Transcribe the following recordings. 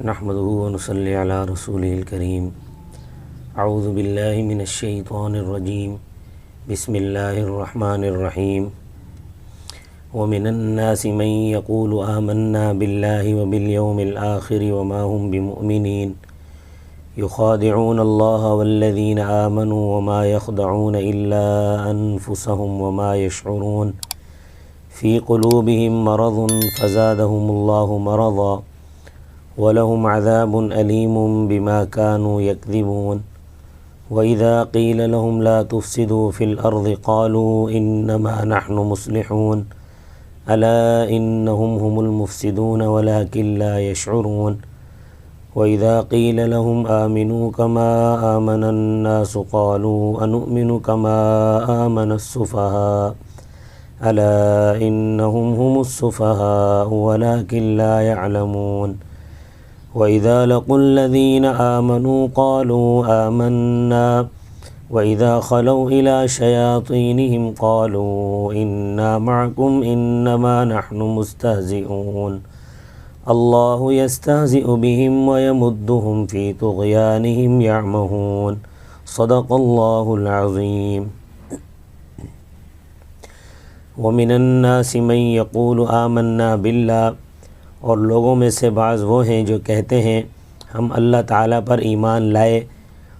نحمده ونصلي على رسوله الكريم. اعوذ باللہ من الشیطان الرجیم. بسم اللہ الرحمن الرحیم. ومن الناس من يقول آمنا بالله وباليوم الآخر وما هم بمؤمنين يخادعون الله والذين آمنوا وما يخدعون إلا أنفسهم وما يشعرون في قلوبهم مرض فزادهم الله مرضا وَلَهُمْ عَذَابٌ أَلِيمٌ بِمَا كَانُوا يَكْذِبُونَ. وَإِذَا قِيلَ لَهُمْ لَا تُفْسِدُوا فِي الْأَرْضِ قَالُوا إِنَّمَا نَحْنُ مُصْلِحُونَ أَلَا إِنَّهُمْ هُمُ الْمُفْسِدُونَ وَلَكِنْ لَا يَشْعُرُونَ. وَإِذَا قِيلَ لَهُمْ آمِنُوا كَمَا آمَنَ النَّاسُ قَالُوا أَنُؤْمِنُ كَمَا آمَنَ السُّفَهَاءُ أَلَا إِنَّهُمْ هُمُ السُّفَهَاءُ وَلَكِنْ لَا يَعْلَمُونَ. وَإِذَا لَقُوا الَّذِينَ آمَنُوا قَالُوا آمَنَّا وَإِذَا خَلَوْا إِلَى شَيَاطِينِهِمْ قَالُوا إِنَّا مَعَكُمْ إِنَّمَا نَحْنُ مُسْتَهْزِئُونَ. اللَّهُ يَسْتَهْزِئُ بِهِمْ وَيَمُدُّهُمْ فِي طُغْيَانِهِمْ يَعْمَهُونَ. صدق اللہ العظیم. وَمِنَ النَّاسِ مَن يَقُولُ آمَنَّا بِاللَّهِ، اور لوگوں میں سے بعض وہ ہیں جو کہتے ہیں ہم اللہ تعالیٰ پر ایمان لائے،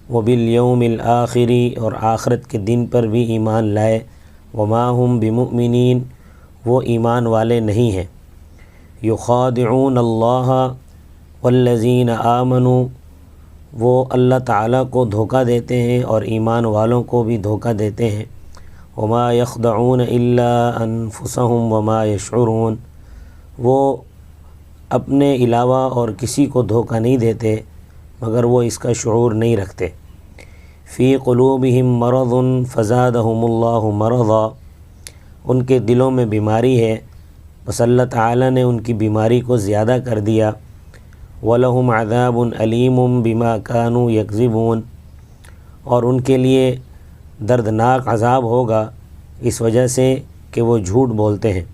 وَبِالْيَوْمِ الْآخِرِ، اور آخرت کے دن پر بھی ایمان لائے، وَمَا هُمْ بِمُؤْمِنِينَ، وہ ایمان والے نہیں ہیں. يُخَادِعُونَ اللَّهَ وَالَّذِينَ آمَنُوا، وہ اللہ تعالیٰ کو دھوکہ دیتے ہیں اور ایمان والوں کو بھی دھوکہ دیتے ہیں. وَمَا يَخْدَعُونَ إِلَّا أَنفُسَهُمْ وَمَا يَشْعُرُونَ، وہ اپنے علاوہ اور کسی کو دھوکہ نہیں دیتے مگر وہ اس کا شعور نہیں رکھتے. فی قلوبہم مرض فزادہم اللہ مرضا، ان کے دلوں میں بیماری ہے بس اللہ تعالیٰ نے ان کی بیماری کو زیادہ کر دیا. وَلَهُمْ عَذَابٌ أَلِيمٌ بِمَا كَانُوا يَكْذِبُونَ، اور ان کے لیے دردناک عذاب ہوگا اس وجہ سے کہ وہ جھوٹ بولتے ہیں.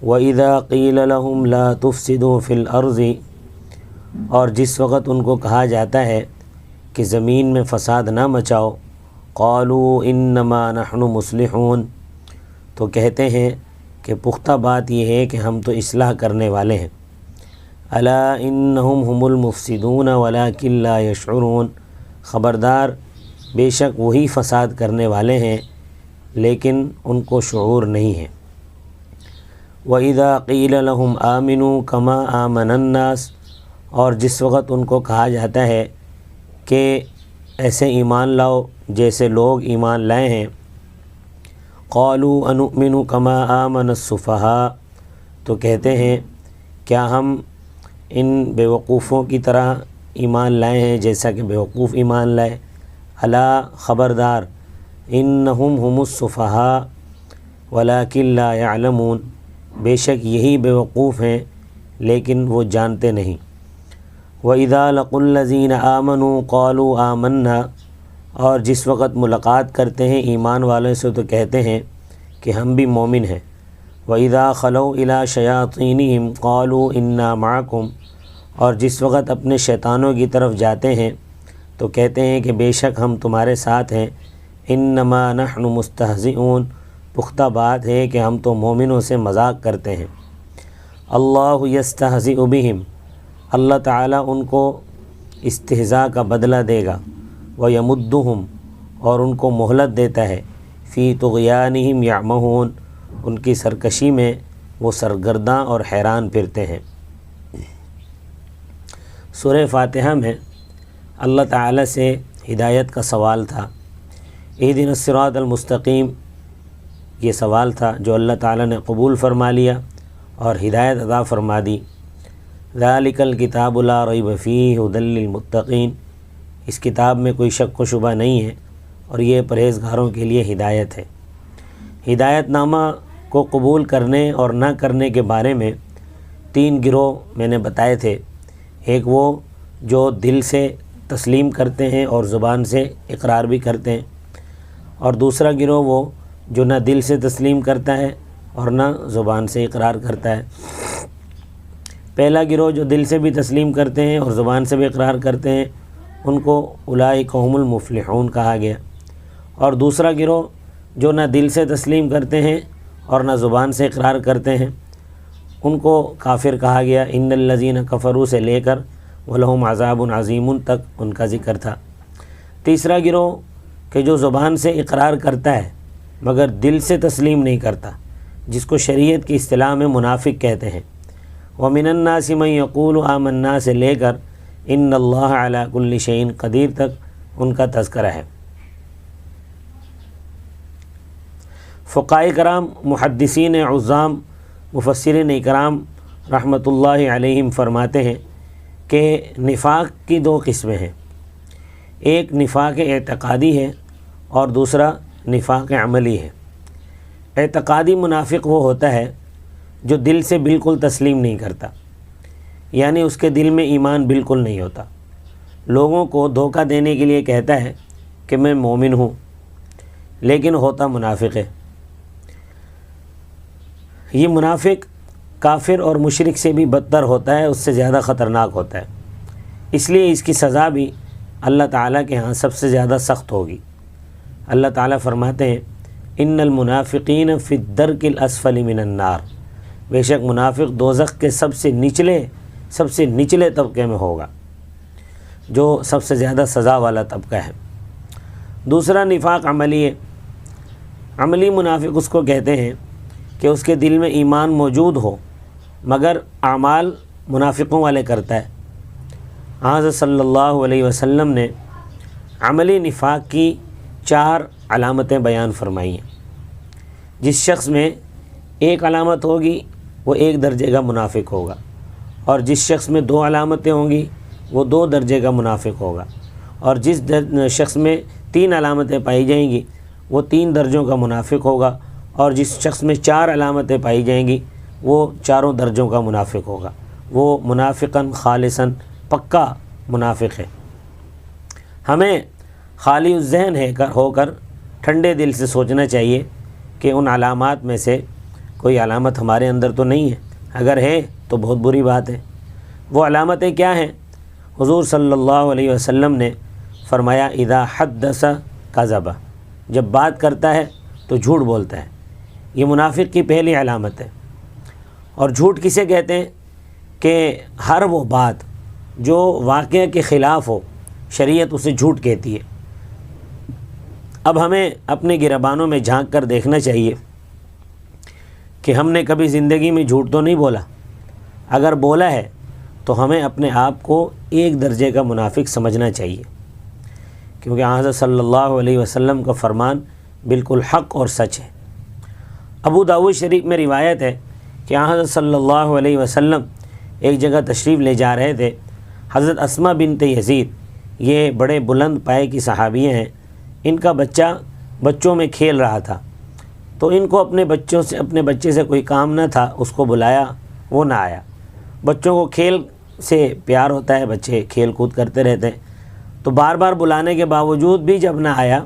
وَإِذَا قِيلَ لَهُمْ لَا تُفْسِدُوا فِي الْأَرْضِ، اور جس وقت ان کو کہا جاتا ہے کہ زمین میں فساد نہ مچاؤ، قَالُوا إِنَّمَا نَحْنُ مُصْلِحُونَ، تو کہتے ہیں کہ پختہ بات یہ ہے کہ ہم تو اصلاح کرنے والے ہیں. أَلَا إِنَّهُمْ هُمُ الْمُفْسِدُونَ وَلَكِنْ لَا يَشْعُرُونَ، خبردار بے شک وہی فساد کرنے والے ہیں لیکن ان کو شعور نہیں ہے. وَإِذَا قِيلَ لَهُمْ آمِنُوا كَمَا آمَنَ النَّاسُ، اور جس وقت ان کو کہا جاتا ہے کہ ایسے ایمان لاؤ جیسے لوگ ایمان لائے ہیں، قَالُوا أَنُؤْمِنُ كَمَا آمَنَ السُّفَهَاءُ، تو کہتے ہیں کیا ہم ان بیوقوفوں کی طرح ایمان لائے ہیں جیسا کہ بیوقوف ایمان لائے. الا، خبردار، انہم ہم السفہاء ولکن لا يعلمون، بے شک یہی بیوقوف ہیں لیکن وہ جانتے نہیں. وَإِذَا لَقُوا الَّذِينَ آمَنُوا قَالُوا آمَنَّا، اور جس وقت ملاقات کرتے ہیں ایمان والوں سے تو کہتے ہیں کہ ہم بھی مومن ہیں. وَإِذَا خَلَوْا إِلَى شَيَاطِينِهِمْ قَالُوا إِنَّا مَعَكُمْ، اور جس وقت اپنے شیطانوں کی طرف جاتے ہیں تو کہتے ہیں کہ بے شک ہم تمہارے ساتھ ہیں. إِنَّمَا نَحْنُ مُسْتَهْزِئُونَ، پختہ بات ہے کہ ہم تو مومنوں سے مذاق کرتے ہیں. اللہ یستہزئ بہم، اللہ تعالیٰ ان کو استہزاء کا بدلہ دے گا. ویمدہم، اور ان کو مہلت دیتا ہے. فی طغیانہم یعمہون، ان کی سرکشی میں وہ سرگرداں اور حیران پھرتے ہیں. سورہ فاتحہ میں اللہ تعالیٰ سے ہدایت کا سوال تھا. اہدنا الصراط المستقیم، یہ سوال تھا جو اللہ تعالیٰ نے قبول فرما لیا اور ہدایت عطا فرما دی. ذالک الکتاب لا ریب فیہ ھدی للمتقین، اس کتاب میں کوئی شک و شبہ نہیں ہے اور یہ پرہیزگاروں کے لیے ہدایت ہے. ہدایت نامہ کو قبول کرنے اور نہ کرنے کے بارے میں 3 گروہ میں نے بتائے تھے. ایک وہ جو دل سے تسلیم کرتے ہیں اور زبان سے اقرار بھی کرتے ہیں، اور دوسرا گروہ وہ جو نہ دل سے تسلیم کرتا ہے اور نہ زبان سے اقرار کرتا ہے. پہلا گروہ جو دل سے بھی تسلیم کرتے ہیں اور زبان سے بھی اقرار کرتے ہیں ان کو اولئک هم المفلحون کہا گیا، اور دوسرا گروہ جو نہ دل سے تسلیم کرتے ہیں اور نہ زبان سے اقرار کرتے ہیں ان کو کافر کہا گیا۔ ان الذین کفروا سے لے کر ولہم عذاب عظیم تک ان کا ذکر تھا۔ تیسرا گروہ کہ جو زبان سے اقرار کرتا ہے مگر دل سے تسلیم نہیں کرتا، جس کو شریعت کی اصطلاح میں منافق کہتے ہیں۔ وَمِنَ النَّاسِ مَن يَقُولُ آمَنَّا سے لے کر ان اللہ علی کل شیء قدیر تک ان کا تذکرہ ہے۔ فقہاء کرام، محدثین عظام، مفسرین اکرام رحمۃ اللہ علیہم فرماتے ہیں کہ نفاق کی دو قسمیں ہیں، ایک نفاق اعتقادی ہے اور دوسرا نفاق عملی ہے۔ اعتقادی منافق وہ ہوتا ہے جو دل سے بالکل تسلیم نہیں کرتا، یعنی اس کے دل میں ایمان بالکل نہیں ہوتا، لوگوں کو دھوکہ دینے کے لیے کہتا ہے کہ میں مومن ہوں لیکن ہوتا منافق ہے۔ یہ منافق کافر اور مشرک سے بھی بدتر ہوتا ہے، اس سے زیادہ خطرناک ہوتا ہے، اس لیے اس کی سزا بھی اللہ تعالیٰ کے ہاں سب سے زیادہ سخت ہوگی۔ اللہ تعالیٰ فرماتے ہیں ان المنافقین فی الدرک الاسفل من النار، بے شک منافق دوزخ کے سب سے نچلے طبقے میں ہوگا، جو سب سے زیادہ سزا والا طبقہ ہے۔ دوسرا نفاق عملی ہے۔ عملی منافق اس کو کہتے ہیں کہ اس کے دل میں ایمان موجود ہو مگر اعمال منافقوں والے کرتا ہے۔ حضرت صلی اللہ علیہ وسلم نے عملی نفاق کی 4 علامتیں بیان فرمائی ہیں۔ جس شخص میں ایک علامت ہوگی وہ 1 درجے کا منافق ہوگا، اور جس شخص میں 2 علامتیں ہوں گی وہ 2 درجے کا منافق ہوگا، اور جس شخص میں 3 علامتیں پائی جائیں گی وہ 3 درجوں کا منافق ہوگا، اور جس شخص میں 4 علامتیں پائی جائیں گی وہ 4 درجوں کا منافق ہوگا۔ وہ منافقاً خالصاً پکا منافق ہے۔ ہمیں خالی الذہن ہو کر ٹھنڈے دل سے سوچنا چاہیے کہ ان علامات میں سے کوئی علامت ہمارے اندر تو نہیں ہے، اگر ہے تو بہت بری بات ہے۔ وہ علامتیں کیا ہیں؟ حضور صلی اللہ علیہ وسلم نے فرمایا اذا حدث کذب، جب بات کرتا ہے تو جھوٹ بولتا ہے، یہ منافق کی پہلی علامت ہے۔ اور جھوٹ کسے کہتے ہیں؟ کہ ہر وہ بات جو واقعہ کے خلاف ہو شریعت اسے جھوٹ کہتی ہے۔ اب ہمیں اپنے گریبانوں میں جھانک کر دیکھنا چاہیے کہ ہم نے کبھی زندگی میں جھوٹ تو نہیں بولا، اگر بولا ہے تو ہمیں اپنے آپ کو 1 درجے کا منافق سمجھنا چاہیے، کیونکہ حضرت صلی اللہ علیہ وسلم کا فرمان بالکل حق اور سچ ہے۔ ابو داؤد شریف میں روایت ہے کہ حضرت صلی اللہ علیہ وسلم ایک جگہ تشریف لے جا رہے تھے۔ حضرت اسماء بنت یزید، یہ بڑے بلند پائے کی صحابیہ ہیں، ان کا بچہ بچوں میں کھیل رہا تھا، تو ان کو اپنے بچے سے کوئی کام نہ تھا، اس کو بلایا، وہ نہ آیا۔ بچوں کو کھیل سے پیار ہوتا ہے، بچے کھیل کود کرتے رہتے ہیں، تو بار بار بلانے کے باوجود بھی جب نہ آیا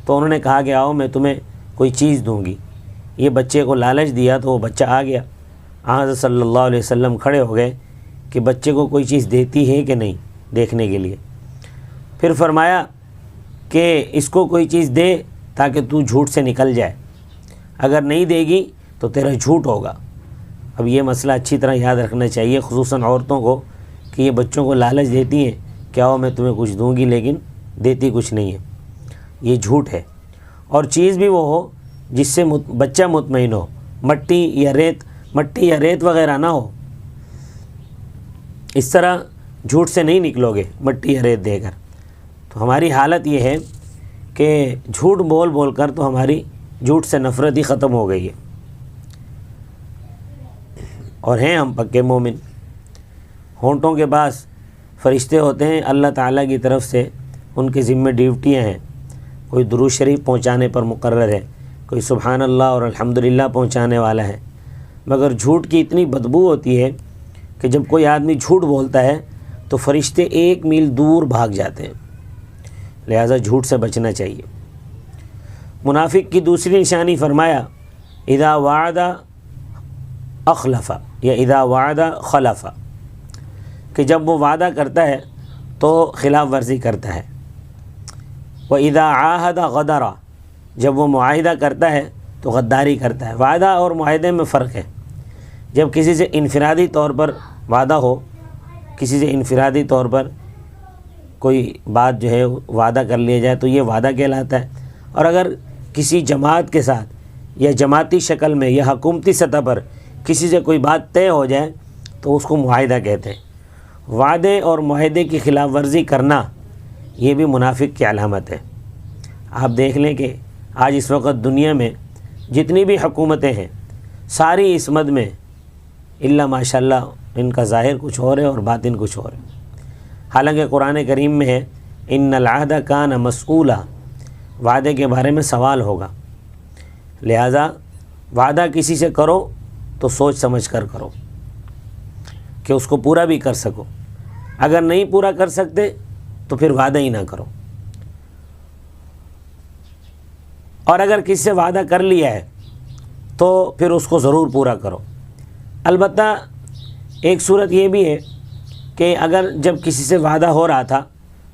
تو انہوں نے کہا کہ آؤ میں تمہیں کوئی چیز دوں گی۔ یہ بچے کو لالچ دیا تو وہ بچہ آ گیا۔ حضرت صلی اللہ علیہ وسلم کھڑے ہو گئے کہ بچے کو کوئی چیز دیتی ہے کہ نہیں دیکھنے کے لیے، پھر فرمایا کہ اس کو کوئی چیز دے تاکہ تو جھوٹ سے نکل جائے، اگر نہیں دے گی تو تیرا جھوٹ ہوگا۔ اب یہ مسئلہ اچھی طرح یاد رکھنا چاہیے، خصوصاً عورتوں کو، کہ یہ بچوں کو لالچ دیتی ہیں کہ آؤ میں تمہیں کچھ دوں گی، لیکن دیتی کچھ نہیں ہے، یہ جھوٹ ہے۔ اور چیز بھی وہ ہو جس سے بچہ مطمئن ہو، مٹی یا ریت وغیرہ نہ ہو، اس طرح جھوٹ سے نہیں نکلو گے مٹی یا ریت دے کر۔ تو ہماری حالت یہ ہے کہ جھوٹ بول بول کر تو ہماری جھوٹ سے نفرت ہی ختم ہو گئی ہے، اور ہیں ہم پکے مومن۔ ہونٹوں کے پاس فرشتے ہوتے ہیں، اللہ تعالیٰ کی طرف سے ان کے ذمہ ڈیوٹیاں ہیں، کوئی درود شریف پہنچانے پر مقرر ہے، کوئی سبحان اللہ اور الحمدللہ پہنچانے والا ہے، مگر جھوٹ کی اتنی بدبو ہوتی ہے کہ جب کوئی آدمی جھوٹ بولتا ہے تو فرشتے 1 میل دور بھاگ جاتے ہیں، لہذا جھوٹ سے بچنا چاہیے۔ منافق کی دوسری نشانی فرمایا اذا وعد اخلف، یا اذا وعد خلف، کہ جب وہ وعدہ کرتا ہے تو خلاف ورزی کرتا ہے، وَإِذَا عَاهَدَ غَدَرَ، جب وہ معاہدہ کرتا ہے تو غداری کرتا ہے۔ وعدہ اور معاہدے میں فرق ہے۔ جب کسی سے انفرادی طور پر وعدہ ہو، کسی سے انفرادی طور پر کوئی بات جو ہے وعدہ کر لیا جائے تو یہ وعدہ کہلاتا ہے، اور اگر کسی جماعت کے ساتھ یا جماعتی شکل میں یا حکومتی سطح پر کسی سے کوئی بات طے ہو جائے تو اس کو معاہدہ کہتے ہیں۔ وعدے اور معاہدے کی خلاف ورزی کرنا یہ بھی منافق کی علامت ہے۔ آپ دیکھ لیں کہ آج اس وقت دنیا میں جتنی بھی حکومتیں ہیں ساری اس مد میں الا ماشاءاللہ ان کا ظاہر کچھ اور ہے اور باطن کچھ اور ہے۔ حالانکہ قرآن کریم میں ہے ان العہد کان مسئولا، وعدے کے بارے میں سوال ہوگا، لہذا وعدہ کسی سے کرو تو سوچ سمجھ کر کرو کہ اس کو پورا بھی کر سکو، اگر نہیں پورا کر سکتے تو پھر وعدہ ہی نہ کرو، اور اگر کسی سے وعدہ کر لیا ہے تو پھر اس کو ضرور پورا کرو۔ البتہ ایک صورت یہ بھی ہے کہ اگر جب کسی سے وعدہ ہو رہا تھا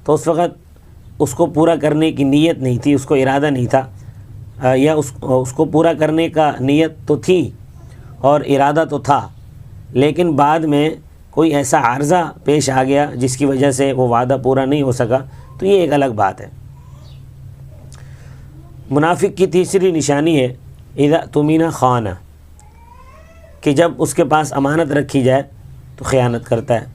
تو اس وقت اس کو پورا کرنے کی نیت نہیں تھی، اس کو ارادہ نہیں تھا، یا اس کو پورا کرنے کا نیت تو تھی اور ارادہ تو تھا، لیکن بعد میں کوئی ایسا عارضہ پیش آ گیا جس کی وجہ سے وہ وعدہ پورا نہیں ہو سکا، تو یہ ایک الگ بات ہے۔ منافق کی تیسری نشانی ہے اذا اؤتمن خان، کہ جب اس کے پاس امانت رکھی جائے تو خیانت کرتا ہے۔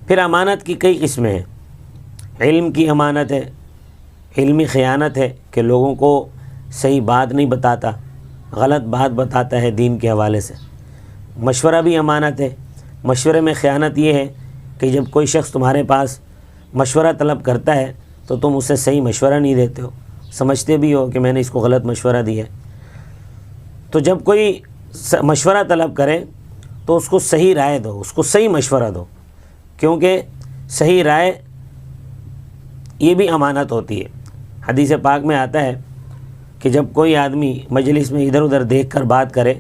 پھر امانت کی کئی قسمیں ہیں۔ علم کی امانت ہے، علمی خیانت ہے کہ لوگوں کو صحیح بات نہیں بتاتا، غلط بات بتاتا ہے دین کے حوالے سے۔ مشورہ بھی امانت ہے، مشورے میں خیانت یہ ہے کہ جب کوئی شخص تمہارے پاس مشورہ طلب کرتا ہے تو تم اسے صحیح مشورہ نہیں دیتے ہو، سمجھتے بھی ہو کہ میں نے اس کو غلط مشورہ دیا ہے۔ تو جب کوئی مشورہ طلب کرے تو اس کو صحیح رائے دو، اس کو صحیح مشورہ دو، کیونکہ صحیح رائے یہ بھی امانت ہوتی ہے۔ حدیث پاک میں آتا ہے کہ جب کوئی آدمی مجلس میں ادھر ادھر دیکھ کر بات کرے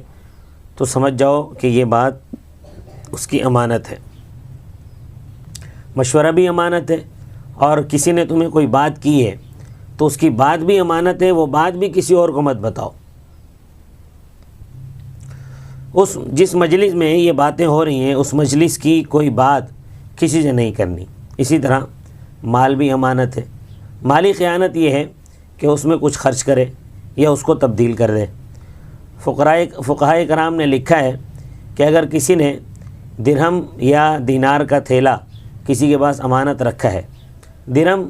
تو سمجھ جاؤ کہ یہ بات اس کی امانت ہے۔ مشورہ بھی امانت ہے، اور کسی نے تمہیں کوئی بات کی ہے تو اس کی بات بھی امانت ہے، وہ بات بھی کسی اور کو مت بتاؤ۔ جس مجلس میں یہ باتیں ہو رہی ہیں اس مجلس کی کوئی بات کسی سے نہیں کرنی۔ اسی طرح مال بھی امانت ہے۔ مالی خیانت یہ ہے کہ اس میں کچھ خرچ کرے یا اس کو تبدیل کر دے۔ فقہائے کرام نے لکھا ہے کہ اگر کسی نے درہم یا دینار کا تھیلا کسی کے پاس امانت رکھا ہے، درہم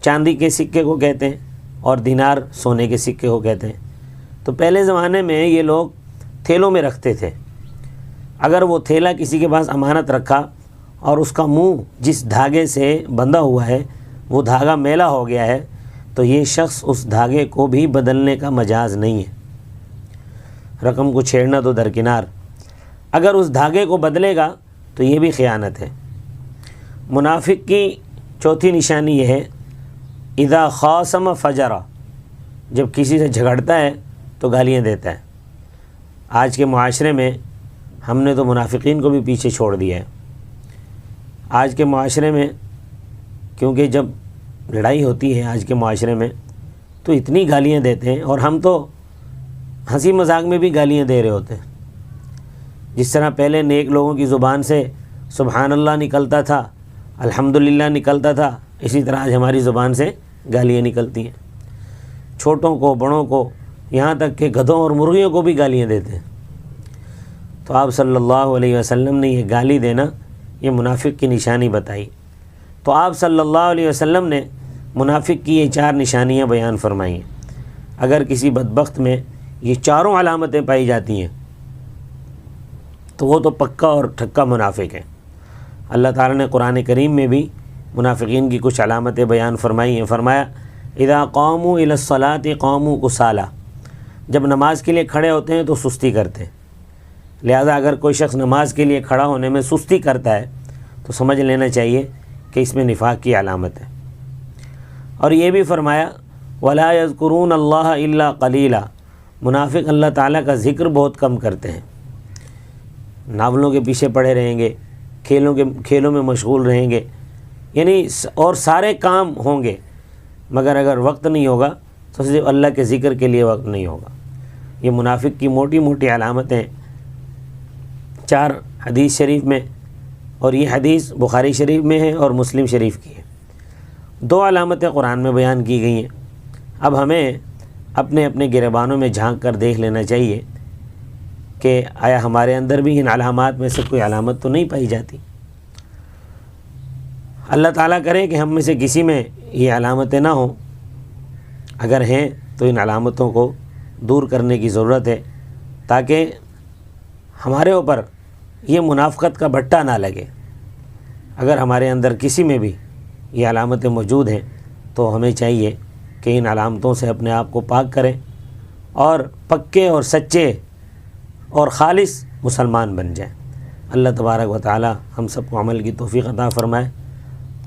چاندی کے سکے کو کہتے ہیں اور دینار سونے کے سکے کو کہتے ہیں، تو پہلے زمانے میں یہ لوگ تھیلوں میں رکھتے تھے۔ اگر وہ تھیلا کسی کے پاس امانت رکھا اور اس کا منہ جس دھاگے سے بندھا ہوا ہے وہ دھاگا میلا ہو گیا ہے تو یہ شخص اس دھاگے کو بھی بدلنے کا مجاز نہیں ہے، رقم کو چھیڑنا تو درکنار، اگر اس دھاگے کو بدلے گا تو یہ بھی خیانت ہے۔ منافق کی چوتھی نشانی یہ ہے اذا خاصم فجر، جب کسی سے جھگڑتا ہے تو گالیاں دیتا ہے۔ آج کے معاشرے میں ہم نے تو منافقین کو بھی پیچھے چھوڑ دیا ہے۔ آج کے معاشرے میں کیونکہ جب لڑائی ہوتی ہے آج کے معاشرے میں تو اتنی گالیاں دیتے ہیں، اور ہم تو ہنسی مذاق میں بھی گالیاں دے رہے ہوتے ہیں۔ جس طرح پہلے نیک لوگوں کی زبان سے سبحان اللہ نکلتا تھا، الحمدللہ نکلتا تھا، اسی طرح آج ہماری زبان سے گالیاں نکلتی ہیں۔ چھوٹوں کو، بڑوں کو، یہاں تک کہ گدھوں اور مرغیوں کو بھی گالیاں دیتے ہیں۔ تو آپ صلی اللہ علیہ وسلم نے یہ گالی دینا یہ منافق کی نشانی بتائی۔ تو آپ صلی اللہ علیہ وسلم نے منافق کی یہ 4 نشانیاں بیان فرمائی ہیں۔ اگر کسی بدبخت میں یہ چاروں علامتیں پائی جاتی ہیں تو وہ تو پکا اور ٹھکا منافق ہے۔ اللہ تعالیٰ نے قرآن کریم میں بھی منافقین کی کچھ علامتیں بیان فرمائی ہیں۔ فرمایا اذا قاموا الی الصلاۃ قاموا کسالی، جب نماز کے لیے کھڑے ہوتے ہیں تو سستی کرتے ہیں۔ لہذا اگر کوئی شخص نماز کے لیے کھڑا ہونے میں سستی کرتا ہے تو سمجھ لینا چاہیے کہ اس میں نفاق کی علامت ہے۔ اور یہ بھی فرمایا ولا یذکرون اللہ الا قلیلا، منافق اللہ تعالیٰ کا ذکر بہت کم کرتے ہیں، ناولوں کے پیچھے پڑے رہیں گے، کھیلوں میں مشغول رہیں گے، یعنی اور سارے کام ہوں گے، مگر اگر وقت نہیں ہوگا تو صرف اللہ کے ذکر کے لیے وقت نہیں ہوگا۔ یہ منافق کی موٹی موٹی علامتیں 4 حدیث شریف میں، اور یہ حدیث بخاری شریف میں ہے اور مسلم شریف کی ہے۔ 2 علامتیں قرآن میں بیان کی گئی ہیں۔ اب ہمیں اپنے اپنے گریبانوں میں جھانک کر دیکھ لینا چاہیے کہ آیا ہمارے اندر بھی ان علامات میں سے کوئی علامت تو نہیں پائی جاتی۔ اللہ تعالیٰ کرے کہ ہم میں سے کسی میں یہ علامتیں نہ ہوں، اگر ہیں تو ان علامتوں کو دور کرنے کی ضرورت ہے تاکہ ہمارے اوپر یہ منافقت کا بھٹا نہ لگے۔ اگر ہمارے اندر کسی میں بھی یہ علامتیں موجود ہیں تو ہمیں چاہیے کہ ان علامتوں سے اپنے آپ کو پاک کریں اور پکے اور سچے اور خالص مسلمان بن جائیں۔ اللہ تبارک و تعالی ہم سب کو عمل کی توفیق عطا فرمائے،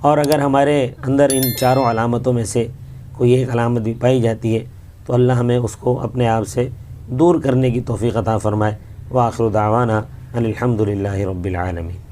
اور اگر ہمارے اندر ان 4 علامتوں میں سے کوئی ایک علامت بھی پائی جاتی ہے تو اللہ ہمیں اس کو اپنے آپ سے دور کرنے کی توفیق عطا فرمائے۔ وآخر دعوانا ان الحمد للہ رب العالمین۔